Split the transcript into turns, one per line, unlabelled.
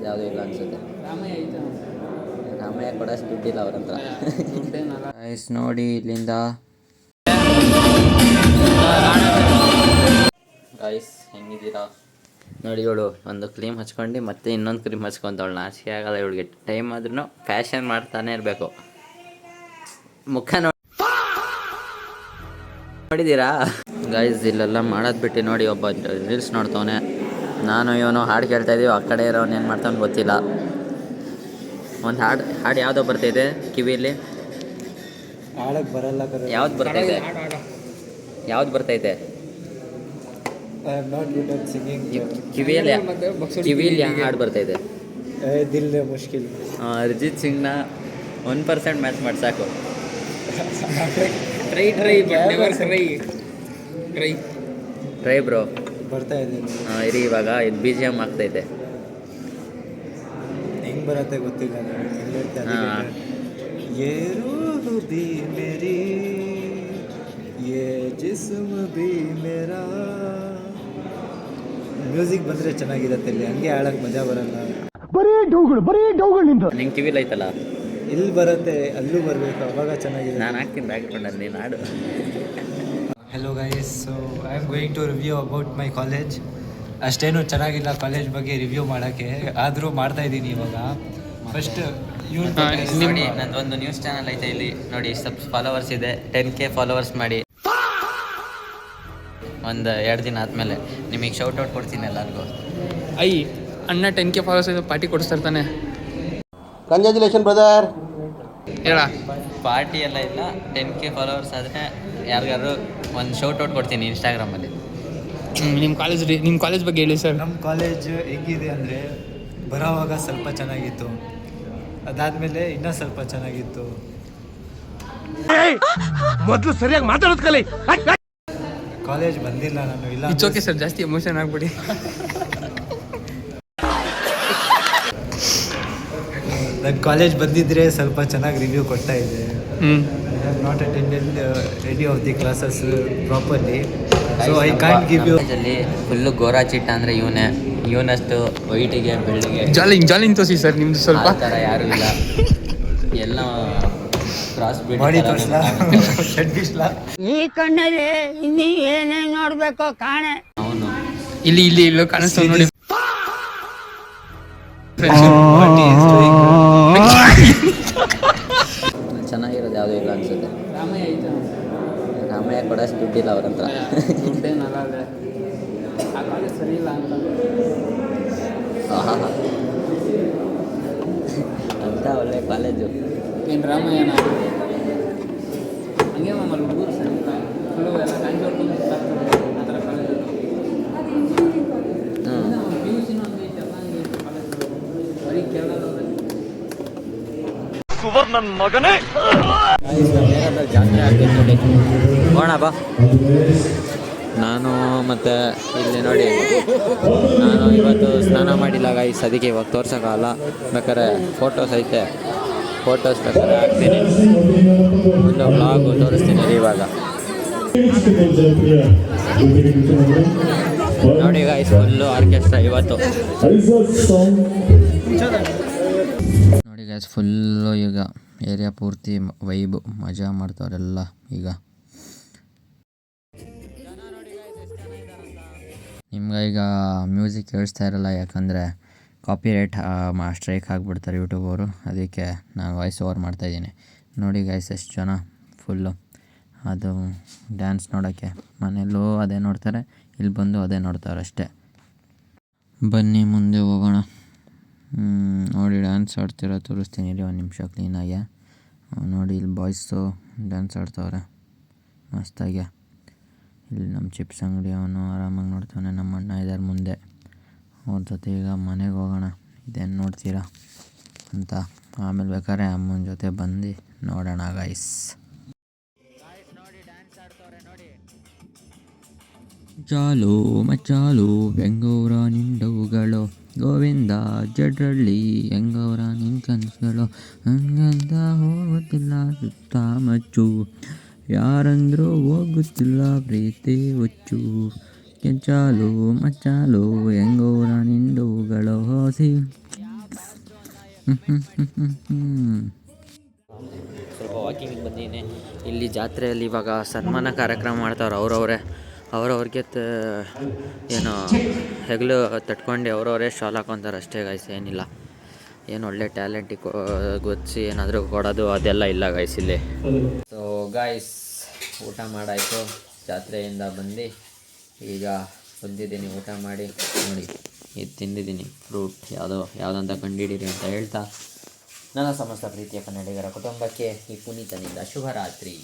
ಚೆನ್ನಾಗಿರೋದು ಯಾವುದೂ ಇಲ್ಲ ಅನಿಸುತ್ತೆ. ರಾಮಯ್ಯ ಕೊಡೋಷ್ಟು ದುಡ್ಡಿಲ್ಲ ಅವ್ರ ಹತ್ರ. ಗೈಸ್ ನೋಡಿ ಇಲ್ಲಿಂದ ಗೈಸ್ ಹೆಂಗಿದ್ದೀರಾ ನೋಡಿ. ಇವಳು ಒಂದು ಕ್ರೀಮ್ ಹಚ್ಕೊಂಡು ಮತ್ತೆ ಇನ್ನೊಂದು ಕ್ರೀಮ್ ಹಚ್ಕೊಂತವಳು. ನಾಚಿಕೆ ಆಗಲ್ಲ ಇವಳಿಗೆ. ಟೈಮ್ ಆದ್ರೂ ಫ್ಯಾಷನ್ ಮಾಡ್ತಾನೆ ಇರಬೇಕು. ಮುಖ ನೋಡಿದ್ದೀರಾ ಗೈಸ್? ಇಲ್ಲೆಲ್ಲ ಮಾಡೋದು ಬಿಟ್ಟು ನೋಡಿ ಒಬ್ಬ ರೀಲ್ಸ್ ನೋಡ್ತವನೆ. ನಾನು ಇವನು ಹಾಡು ಕೇಳ್ತಾ ಇದ್ದೀವಿ. ಆ ಕಡೆ ಇರೋನು ಏನು ಮಾಡ್ತಾನೆ ಗೊತ್ತಿಲ್ಲ. ಒಂದು ಹಾಡು ಯಾವುದೋ ಬರ್ತೈತೆ ಕಿವಿಯಲ್ಲಿ. ಯಾವ್ದು ಬರ್ತೈತೆ? ಕಿವಿಯಲ್ಲಿ ಹಾಡು ಬರ್ತೈತೆ. ಅರಿಜಿತ್ ಸಿಂಗ್ನ 1% ಮ್ಯಾಚ್ ಮಾಡಿ ಸಾಕು. ಟ್ರೈ ಬ್ರೋ
ಬರ್ತಾ ಇದೆ.
ಇರಿ ಇವಾಗ ಇದು BGM ಆಗ್ತೈತೆ.
ಹೆಂಗ್ ಬರತ್ತೆ ಗೊತ್ತಿಲ್ಲ. ये रूह भी मेरी ये जिस्म भी मेरा. ಮ್ಯೂಸಿಕ್ ಬಂದರೆ ಚೆನ್ನಾಗಿರುತ್ತೆ. ಇಲ್ಲಿ ಹಂಗೆ ಆಡಕ್ಕೆ ಮಜಾ ಬರಲ್ಲ. ಬರೀ ಡೌಗಳು ನಿಂದು.
ನಿಂಗೆ ಕಿವಿಲ್ ಐತಲ್ಲ,
ಇಲ್ಲಿ ಬರುತ್ತೆ, ಅಲ್ಲೂ ಬರಬೇಕು, ಅವಾಗ ಚೆನ್ನಾಗಿದೆ.
ನಾನು ಹಾಕ್ತೀನಿ ಬ್ಯಾಕ್ಗ್ರೌಂಡಲ್ಲಿ, ನೀನು ಹಾಡು.
Hello guys, so I am going to review about my college. ಅಷ್ಟೇನು ಚೆನ್ನಾಗಿಲ್ಲ ಕಾಲೇಜ್ ಬಗ್ಗೆ ರಿವ್ಯೂ ಮಾಡೋಕ್ಕೆ, ಆದರೂ ಮಾಡ್ತಾಯಿದ್ದೀನಿ ಇವಾಗ. ಫಸ್ಟ್
ನೋಡಿ, ನಂದೊಂದು ನ್ಯೂಸ್ ಚಾನಲ್ ಐತೆ ಇಲ್ಲಿ ನೋಡಿ. ಫಾಲೋವರ್ಸ್ ಇದೆ, 10K ಫಾಲೋವರ್ಸ್ ಮಾಡಿ. ಒಂದು 2 ದಿನ ಆದಮೇಲೆ ನಿಮಗೆ ಶೌಟ್ ಔಟ್ ಕೊಡ್ತೀನಿ ಎಲ್ಲರಿಗೂ.
ಅಣ್ಣ 10K ಫಾಲೋವರ್ಸ್ ಇದೆ, ಪಾರ್ಟಿ ಕೊಡಿಸ್ತಾನೆ.
Congratulation brother.
ಹೇಳ
ಪಾರ್ಟಿ ಎಲ್ಲ ಇಲ್ಲ, 10K ಫಾಲೋವರ್ಸ್ ಆದರೆ ಯಾರಿಗಾರು ಒಂದು ಶೌಟ್ ಔಟ್ ಕೊಡ್ತೀನಿ ಇನ್ಸ್ಟಾಗ್ರಾಮಲ್ಲಿ.
ನಿಮ್ಮ ಕಾಲೇಜ್ ಬಗ್ಗೆ ಹೇಳಿ ಸರ್.
ನಮ್ಮ ಕಾಲೇಜ್ ಹೆಂಗಿದೆ ಅಂದರೆ, ಬರೋವಾಗ ಸ್ವಲ್ಪ ಚೆನ್ನಾಗಿತ್ತು, ಅದಾದಮೇಲೆ ಇನ್ನೂ ಸ್ವಲ್ಪ ಚೆನ್ನಾಗಿತ್ತು.
ಮೊದಲು ಸರಿಯಾಗಿ ಮಾತಾಡೋದು ಕಲಿ.
ಕಾಲೇಜ್ ಬಂದಿಲ್ಲ ನಾನು, ಇಲ್ಲ.
ಇಟ್ಸ್ ಓಕೆ ಸರ್, ಜಾಸ್ತಿ ಎಮೋಷನ್ ಆಗ್ಬಿಡಿ.
ನನ್ನ ಕಾಲೇಜ್ ಬಂದಿದ್ದರೆ ಸ್ವಲ್ಪ ಚೆನ್ನಾಗಿ ರಿವ್ಯೂ ಕೊಡ್ತಾ ಇದೆ. Not attended any of the classes properly, so I can't give you.
ಕಾಲೇಜಲ್ಲಿ ಫುಲ್ಲು ಗೋರಾ ಚಿಟ್ಟ ಅಂದರೆ ಇವನಷ್ಟು ವೈಟಿಗೆ ಬೆಳ್ಳಿಗೆ
ಜಾಲಿಂಗ್ ತೋರಿಸಿ ಸರ್. ನಿಮ್ದು ಸ್ವಲ್ಪ
ಥರ ಯಾರೂ ಇಲ್ಲ, ಎಲ್ಲ ಕ್ರಾಸ್
ಮಾಡಿ
ಬಿಡಿ.
ಈ ಕಣ್ಣಲ್ಲಿ ಇನ್ನೀ ಏನೇನು ನೋಡ್ಬೇಕೋ ಕಾಣೆ.
ಅವನು
ಇಲ್ಲಿ ಕಾಣಿಸ್ತಾವ ನೋಡಿ.
ಚೆನ್ನಾಗಿರೋದು ಯಾವುದೂ ಇಲ್ಲ ಅನಿಸುತ್ತೆ. ರಾಮಯ್ಯ ಕೊಡೋಷ್ಟು ದುಡ್ಡಿಲ್ಲ ಅವ್ರ ಹತ್ರ. ಅಂತ ಒಳ್ಳೆ ಕಾಲೇಜು.
ಏನು ರಾಮಯ್ಯನ ಹಂಗೆ ಮಾಮಲ್ಲಿ ಹುಡುಗರು ಸರಿ ಇಲ್ಲ, ಫುಲ್ಲು ಎಲ್ಲ ಕಾಂಜೋರ್ದು ಆ ಥರ ಕಾಲೇಜ್. PUCನೂ ಹಂಗೆ ಐತೆ, ಎಲ್ಲ ಹಂಗೆ ಐತೆ ಕಾಲೇಜ್. ಬರೀ ಕೇರಳದವ್ರೆ.
ಸುವರ್ಣನ್ ಮಗನೇ.
ಜಾತ್ರೆ ಆಗ್ತೈತೆ ನೋಡಿ, ಹೋಗೋಣ ಬಾ. ನಾನು ಮತ್ತು ಇಲ್ಲಿ ನೋಡಿ, ನಾನು ಇವತ್ತು ಸ್ನಾನ ಮಾಡಿಲ್ಲ ಗೈಸ್, ಅದಕ್ಕೆ ಇವಾಗ ತೋರ್ಸೋಕ್ಕಾಗಲ್ಲ. ಬೇಕಾದ್ರೆ ಫೋಟೋಸ್ ಐತೆ, ಫೋಟೋಸ್ ಬೇಕಾದ್ರೆ ಹಾಕ್ತೀನಿ, ಒಂದು ಬ್ಲಾಗು ತೋರಿಸ್ತೀನಿ ಇವಾಗ. ನೋಡಿ ಗೈಸ್, ಫುಲ್ಲು ಆರ್ಕೆಸ್ಟ್ರಾ ಇವತ್ತು. ನೋಡಿ ಗೈಸ್, ಫುಲ್ಲು ಈಗ ಏರಿಯಾ ಪೂರ್ತಿ ವೈಬ್, ಮಜಾ ಮಾಡ್ತಾವ್ರೆಲ್ಲ ಈಗ. ನಿಮ್ಗೆ ಈಗ ಮ್ಯೂಸಿಕ್ ಕೇಳಿಸ್ತಾ ಇರಲ್ಲ, ಯಾಕಂದರೆ ಕಾಪಿರೈಟ್ ಸ್ಟ್ರೈಕ್ ಆಗಿಬಿಡ್ತಾರೆ ಯೂಟ್ಯೂಬ್ ಅವರು. ಅದಕ್ಕೆ ನಾನು ವಾಯ್ಸ್ ಓವರ್ ಮಾಡ್ತಾಯಿದ್ದೀನಿ. ನೋಡಿ ಗೈಸ್, ಎಷ್ಟು ಜನ ಫುಲ್ಲು ಅದು ಡ್ಯಾನ್ಸ್ ನೋಡೋಕ್ಕೆ. ಮನೆಯಲ್ಲೂ ಅದೇ ನೋಡ್ತಾರೆ, ಇಲ್ಲಿ ಬಂದು ಅದೇ ನೋಡ್ತಾರೆ ಅಷ್ಟೇ. ಬನ್ನಿ ಮುಂದೆ ಹೋಗೋಣ. ನೋಡಿ, ಡ್ಯಾನ್ಸ್ ಆಡ್ತಿರೋ ತೋರಿಸ್ತೀನಿ ಇಲ್ಲಿ, 1 ನಿಮಿಷ ಕ್ಲೀನಾಗೆ. ನೋಡಿ, ಇಲ್ಲಿ ಬಾಯ್ಸು ಡ್ಯಾನ್ಸ್ ಆಡ್ತವ್ರೆ ಮಸ್ತಾಗೆ. ಇಲ್ಲಿ ನಮ್ಮ ಚಿಪ್ಸ್ ಅಂಗಡಿ ಅವನು ಆರಾಮಾಗಿ ನೋಡ್ತಾನೆ. ನಮ್ಮ ಅಣ್ಣ ಇದ್ದಾರೆ ಮುಂದೆ, ಅವ್ರ ಜೊತೆ ಈಗ ಮನೆಗೆ ಹೋಗೋಣ. ಇದೇನು ನೋಡ್ತೀರಾ ಅಂತ ಆಮೇಲೆ ಬೇಕಾದ್ರೆ ಅಮ್ಮನ ಜೊತೆ ಬಂದು ನೋಡೋಣ ಗೈಸ್. ನೋಡಿ, ಡ್ಯಾನ್ಸ್ ಆಡ್ತವ್ರೆ ನೋಡಿ. ಚಾಲು ಮಚಾಲು ಹೆಂಗವ್ರ ನಿಂಡವುಗಳು, ಗೋವಿಂದ ಜಡ್ರಳ್ಳಿ ಹೆಂಗವ್ರ ನಿನ್ನ ಕನಸುಗಳು, ಹಂಗಂತ ಹೋಗುತ್ತಿಲ್ಲ ಸುತ್ತ ಮಚ್ಚು, ಯಾರಂದ್ರೂ ಹೋಗುತ್ತಿಲ್ಲ ಪ್ರೀತಿ ಹುಚ್ಚು, ಕೆಂಚಾಲು ಮಚ್ಚಾಲು ಹೆಂಗವ್ರ ನಿಂಡವುಗಳು, ಹೋಸಿ ಸ್ವಲ್ಪ ವಾಕಿಂಗ್ ಬಂದಿದ್ದೀನಿ. ಇಲ್ಲಿ ಜಾತ್ರೆಯಲ್ಲಿ ಇವಾಗ ಸನ್ಮಾನ ಕಾರ್ಯಕ್ರಮ ಮಾಡ್ತಾವ್ರೆ. ಅವ್ರವ್ರಿಗೆ ಏನು ಹೆಗಲು ತಟ್ಕೊಂಡು ಅವ್ರವರೇ ಶಾಲ್ ಹಾಕೊತಾರೆ ಅಷ್ಟೇ ಗೈಸ್, ಏನಿಲ್ಲ. ಏನು ಒಳ್ಳೆ ಟ್ಯಾಲೆಂಟಿಗೆ ಗೊತ್ತಿಸಿ ಏನಾದರೂ ಕೊಡೋದು ಅದೆಲ್ಲ ಇಲ್ಲ ಗೈಸ್ ಇಲ್ಲಿ. ಸೊ ಗೈಸ್, ಊಟ ಮಾಡಾಯಿತು, ಜಾತ್ರೆಯಿಂದ ಬಂದು ಈಗ ಬಂದಿದ್ದೀನಿ. ಊಟ ಮಾಡಿ ನೋಡಿ ಇದು ತಿಂದಿದ್ದೀನಿ, ಫ್ರೂಟ್ ಯಾವುದಂತ ಕಂಡುಹಿಡೀರಿ ಅಂತ ಹೇಳ್ತಾ ನನ್ನ ಸಮಸ್ತ ಪ್ರೀತಿಯ ಕನ್ನಡಿಗರ ಕುಟುಂಬಕ್ಕೆ ಈ ಪುನೀತನಿಂದ ಶುಭರಾತ್ರಿ.